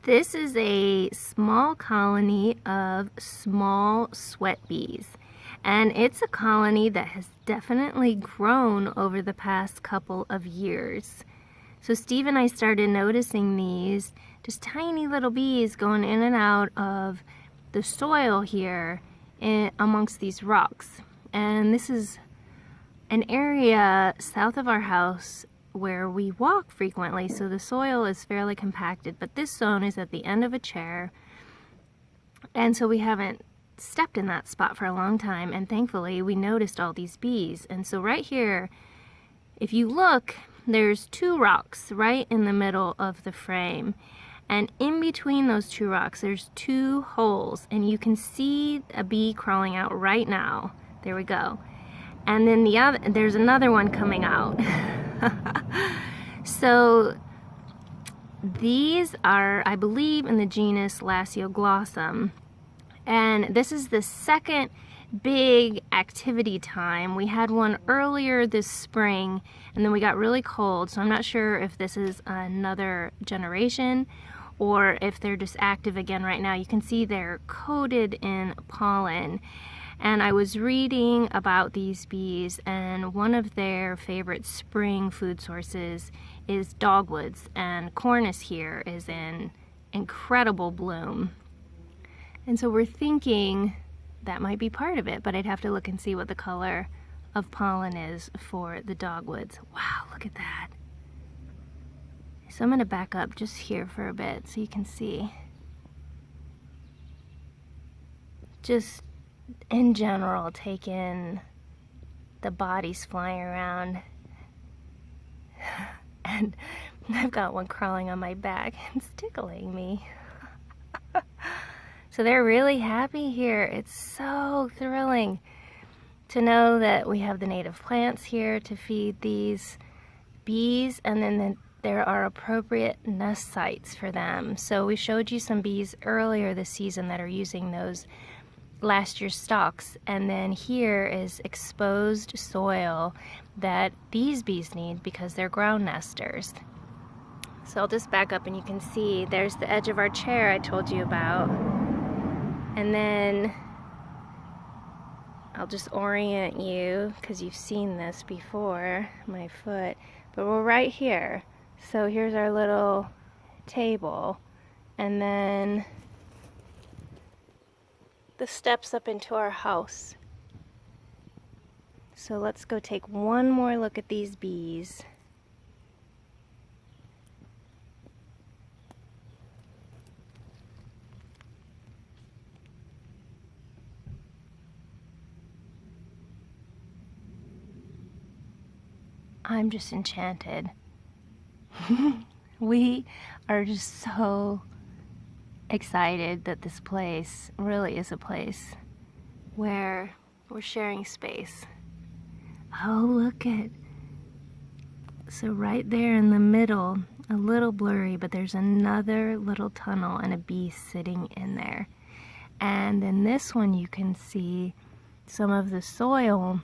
This is a small colony of small sweat bees, and it's a colony that has definitely grown over the past couple of years. So Steve and I started noticing these just tiny little bees going in and out of the soil here amongst these rocks. And this is an area south of our house where we walk frequently, so the soil is fairly compacted, but this zone is at the end of a chair, and so we haven't stepped in that spot for a long time, and thankfully we noticed all these bees. And so right here, if you look, there's two rocks right in the middle of the frame, and in between those two rocks there's two holes, and you can see a bee crawling out right now. There we go. And then there's another one coming out. So these are, I believe, in the genus Lasioglossum, and this is the second big activity time. We had one earlier this spring, and then we got really cold, so I'm not sure if this is another generation or if they're just active again right now. You can see they're coated in pollen. And I was reading about these bees, and one of their favorite spring food sources is dogwoods, and cornus here is in incredible bloom. And so we're thinking that might be part of it, but I'd have to look and see what the color of pollen is for the dogwoods. Wow, look at that. So I'm going to back up just here for a bit so you can see. Just in general, take in the bodies flying around. And I've got one crawling on my back. It's tickling me. So they're really happy here. It's so thrilling to know that we have the native plants here to feed these bees, and then there are appropriate nest sites for them. So we showed you some bees earlier this season that are using those last year's stalks, and then here is exposed soil that these bees need because they're ground nesters. So I'll just back up and you can see there's the edge of our chair I told you about, and then I'll just orient you because you've seen this before, my foot, but we're right here. So here's our little table, and then the steps up into our house. So let's go take one more look at these bees. I'm just enchanted. We are just so excited that this place really is a place where we're sharing space. Oh, look at, so right there in the middle, a little blurry, but there's another little tunnel and a bee sitting in there. And then this one you can see some of the soil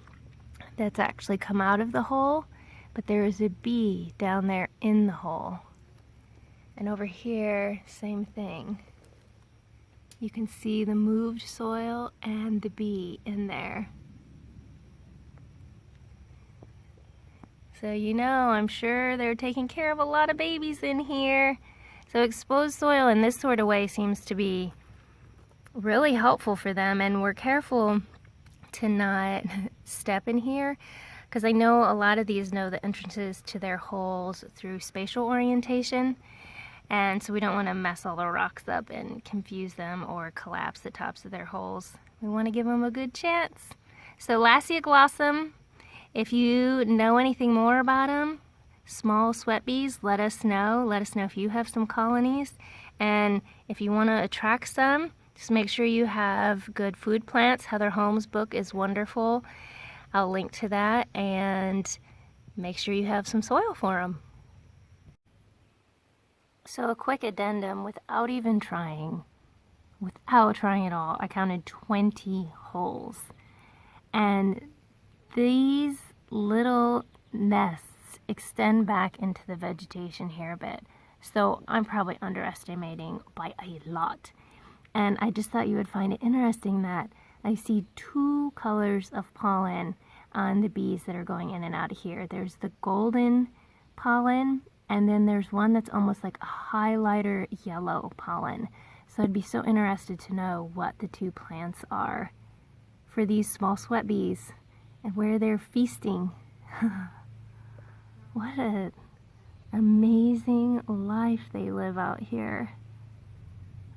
that's actually come out of the hole, but there is a bee down there in the hole. And over here, same thing. You can see the moved soil and the bee in there. So you know, I'm sure they're taking care of a lot of babies in here. So exposed soil in this sort of way seems to be really helpful for them, and we're careful to not step in here because I know a lot of these know the entrances to their holes through spatial orientation. And so we don't want to mess all the rocks up and confuse them or collapse the tops of their holes. We want to give them a good chance. So Lasioglossum, if you know anything more about them, small sweat bees, let us know. Let us know if you have some colonies. And if you want to attract some, just make sure you have good food plants. Heather Holm's book is wonderful. I'll link to that. And make sure you have some soil for them. So a quick addendum, without trying at all, I counted 20 holes. And these little nests extend back into the vegetation here a bit. So I'm probably underestimating by a lot. And I just thought you would find it interesting that I see two colors of pollen on the bees that are going in and out of here. There's the golden pollen, and then there's one that's almost like a highlighter yellow pollen. So I'd be so interested to know what the two plants are for these small sweat bees and where they're feasting. What an amazing life they live out here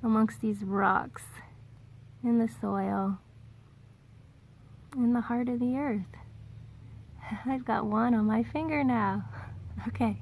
amongst these rocks, in the soil, in the heart of the earth. I've got one on my finger now. Okay.